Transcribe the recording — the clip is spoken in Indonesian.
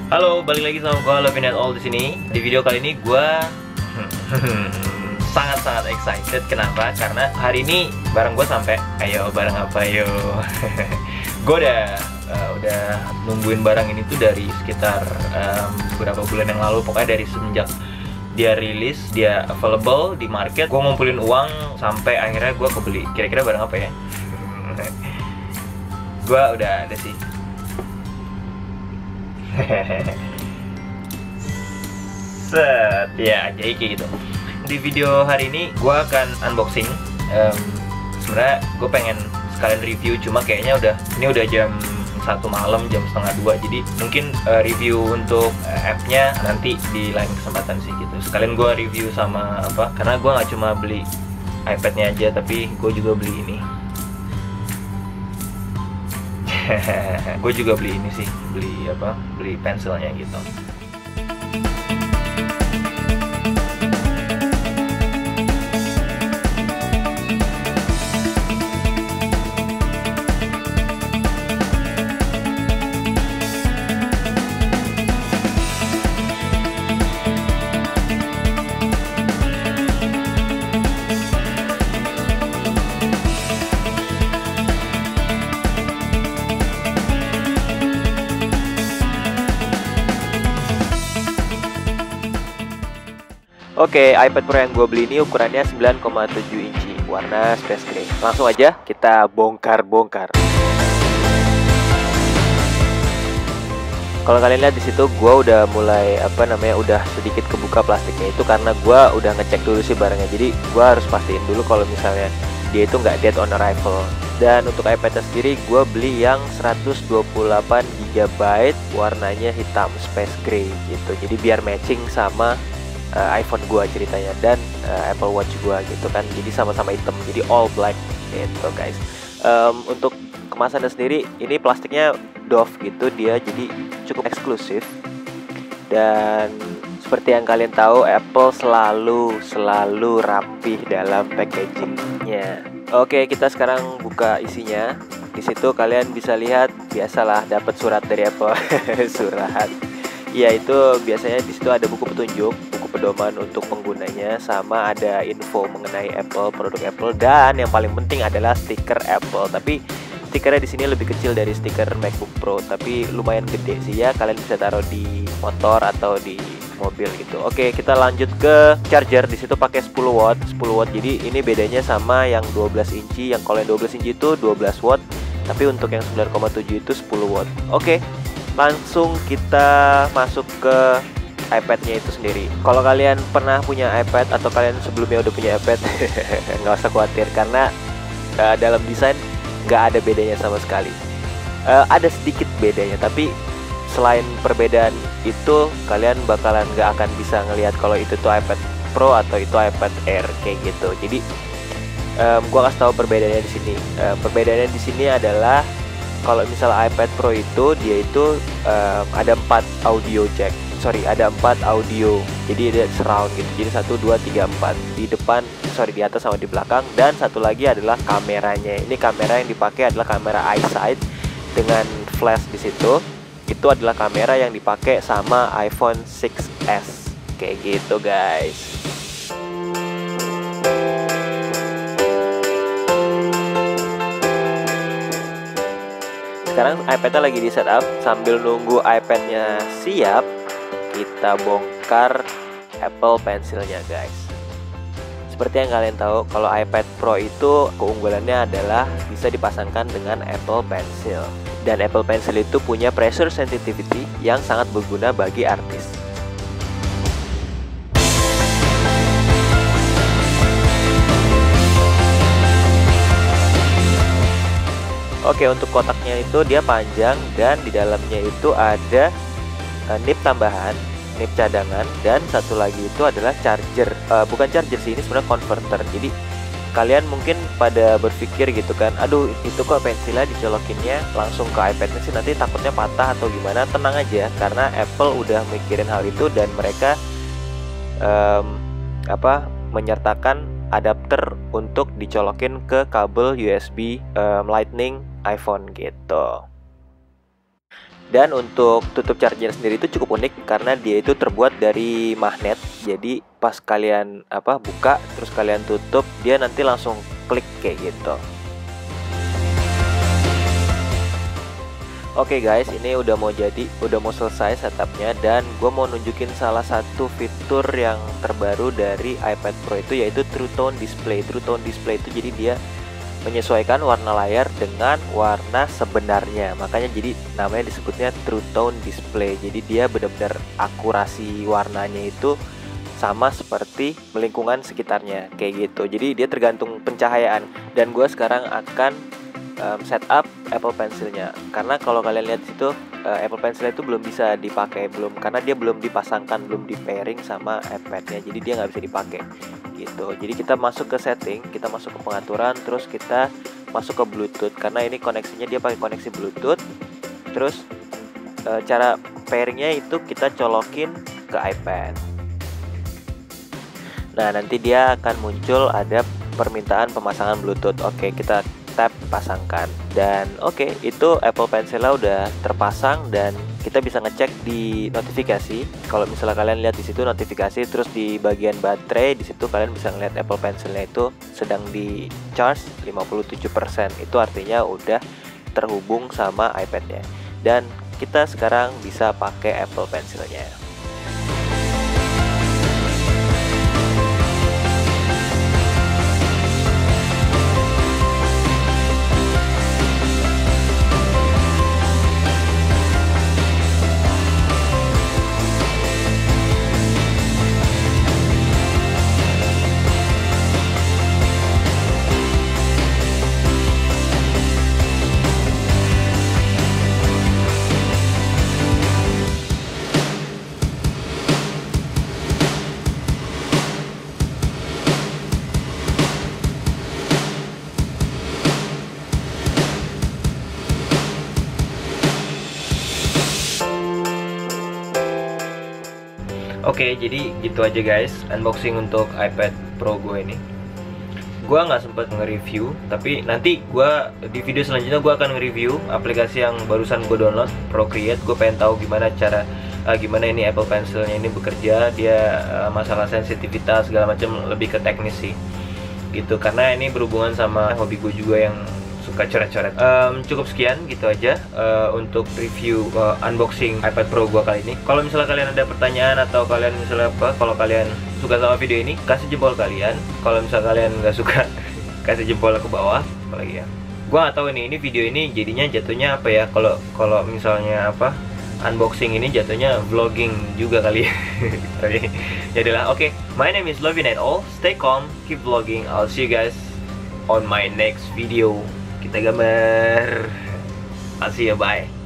Halo, balik lagi sama gue Lovin at All di sini. Di video kali ini gue sangat-sangat excited. Kenapa? Karena hari ini barang gue sampai. Ayo, barang apa yo? Gue udah nungguin barang ini tuh dari sekitar beberapa bulan yang lalu. Pokoknya dari semenjak dia rilis, dia available di market. Gue ngumpulin uang sampai akhirnya gue kebeli. Kira-kira barang apa ya? Gue udah ada sih. Set, ya jadi kayak gitu. Di video hari ini gue akan unboxing. Sebenarnya gue pengen sekalian review, cuma kayaknya ini udah jam 1 malam, jam setengah 2. Jadi mungkin review untuk app-nya nanti di lain kesempatan sih gitu. Sekalian gue review sama apa, karena gue nggak cuma beli iPad-nya aja, tapi gue juga beli ini. Gue juga beli ini sih, beli pensilnya gitu. Oke, iPad Pro yang gue beli ini ukurannya 9,7 inci, warna space gray. Langsung aja kita bongkar-bongkar. Kalau kalian lihat di situ, gue udah mulai udah sedikit kebuka plastiknya. Itu karena gue udah ngecek dulu sih barangnya. Jadi gue harus pastiin dulu kalau misalnya dia itu nggak dead on arrival. Dan untuk iPad sendiri, gue beli yang 128 GB, warnanya hitam space gray gitu. Jadi biar matching sama iPhone gua ceritanya dan Apple Watch gua gitu kan, jadi sama-sama hitam, jadi all black gitu guys. Untuk kemasannya sendiri, ini plastiknya doff gitu dia, jadi cukup eksklusif. Dan seperti yang kalian tahu, Apple selalu rapih dalam packagingnya. Oke, kita sekarang buka isinya. Di situ kalian bisa lihat, biasalah dapat surat dari Apple. Surat ya, itu biasanya di situ ada buku petunjuk, buku pedoman untuk penggunanya, sama ada info mengenai Apple, produk Apple, dan yang paling penting adalah stiker Apple. Tapi stikernya di sini lebih kecil dari stiker MacBook Pro, tapi lumayan gede sih ya. Kalian bisa taruh di motor atau di mobil gitu. Oke, kita lanjut ke charger. Di situ pakai 10 watt. Jadi ini bedanya sama yang 12 inci. Yang kalau yang 12 inci itu 12 watt, tapi untuk yang 9,7 itu 10 watt. Oke. Langsung kita masuk ke iPad-nya itu sendiri. Kalau kalian pernah punya iPad atau kalian sebelumnya udah punya iPad, nggak usah khawatir karena dalam desain nggak ada bedanya sama sekali. Ada sedikit bedanya, tapi selain perbedaan itu kalian bakalan nggak akan bisa ngelihat kalau itu tuh iPad Pro atau itu iPad Air kayak gitu. Jadi gua kasih tahu perbedaannya di sini. Perbedaannya di sini adalah kalau misal iPad Pro itu dia itu ada 4 audio jack. Ada 4 audio. Jadi ada surround gitu. Jadi 1, 2, 3, 4 di depan, di atas sama di belakang, dan satu lagi adalah kameranya. Ini kamera yang dipakai adalah kamera iSight dengan flash di situ. Itu adalah kamera yang dipakai sama iPhone 6s. Kayak gitu, guys. Sekarang iPad-nya lagi di setup. Sambil nunggu iPad-nya siap, kita bongkar Apple Pencil-nya guys. Seperti yang kalian tahu, kalau iPad Pro itu keunggulannya adalah bisa dipasangkan dengan Apple Pencil. Dan Apple Pencil itu punya pressure sensitivity yang sangat berguna bagi artis. Oke, untuk kotaknya itu dia panjang dan di dalamnya itu ada nip tambahan, nip cadangan, dan satu lagi itu adalah charger. Bukan charger sih, ini sebenarnya converter. Jadi kalian mungkin pada berpikir gitu kan, aduh itu kok pensilnya dicolokinnya langsung ke iPad-nya sih, nanti takutnya patah atau gimana. Tenang aja, karena Apple udah mikirin hal itu dan mereka menyertakan adapter untuk dicolokin ke kabel USB Lightning iPhone gitu. Dan untuk tutup charger sendiri itu cukup unik karena dia itu terbuat dari magnet. Jadi pas kalian buka terus kalian tutup, dia nanti langsung klik kayak gitu. Oke guys, ini udah mau selesai setupnya, dan gue mau nunjukin salah satu fitur yang terbaru dari iPad Pro itu, yaitu True Tone Display. True Tone Display itu jadi dia menyesuaikan warna layar dengan warna sebenarnya, makanya jadi namanya disebutnya True Tone Display. Jadi dia benar-benar akurasi warnanya itu sama seperti lingkungan sekitarnya kayak gitu. Jadi dia tergantung pencahayaan, dan gue sekarang akan setup Apple Pencil-nya, karena kalau kalian lihat di situ Apple Pencil itu belum bisa dipakai, karena dia belum dipasangkan, belum di pairing sama iPad-nya, jadi dia nggak bisa dipakai gitu. Jadi kita masuk ke setting, kita masuk ke pengaturan, terus kita masuk ke Bluetooth, karena ini koneksinya dia pakai koneksi Bluetooth. Terus cara pairingnya itu kita colokin ke iPad. Nah, nanti dia akan muncul ada permintaan pemasangan Bluetooth. Oke, kita tap pasangkan, dan oke, itu Apple Pencil-nya udah terpasang, dan kita bisa ngecek di notifikasi. Kalau misalnya kalian lihat di situ notifikasi, terus di bagian baterai di situ kalian bisa ngeliat Apple Pencil-nya itu sedang di charge 57%. Itu artinya udah terhubung sama iPad-nya, dan kita sekarang bisa pakai Apple Pencil-nya. Oke, jadi gitu aja guys unboxing untuk iPad Pro gue ini. Gue nggak sempet nge-review, tapi nanti gue di video selanjutnya gue akan nge-review aplikasi yang barusan gue download, Procreate. Gue pengen tahu gimana gimana ini Apple Pencil-nya ini bekerja, dia masalah sensitivitas segala macam, lebih ke teknis sih gitu, karena ini berhubungan sama hobi gue juga yang suka coret-coret. Cukup sekian gitu aja untuk review unboxing iPad Pro gua kali ini. Kalau misalnya kalian ada pertanyaan, atau kalian misalnya kalau kalian suka sama video ini, kasih jempol kalian. Kalau misalnya kalian nggak suka, kasih jempol ke bawah. Apalagi ya, gua nggak tahu ini video ini jadinya jatuhnya apa ya. Kalau misalnya unboxing ini jatuhnya vlogging juga kali ya. Jadilah oke. My name is Lovin and all. Stay calm, keep vlogging. I'll see you guys on my next video. Kita gambar. I'll see you, bye.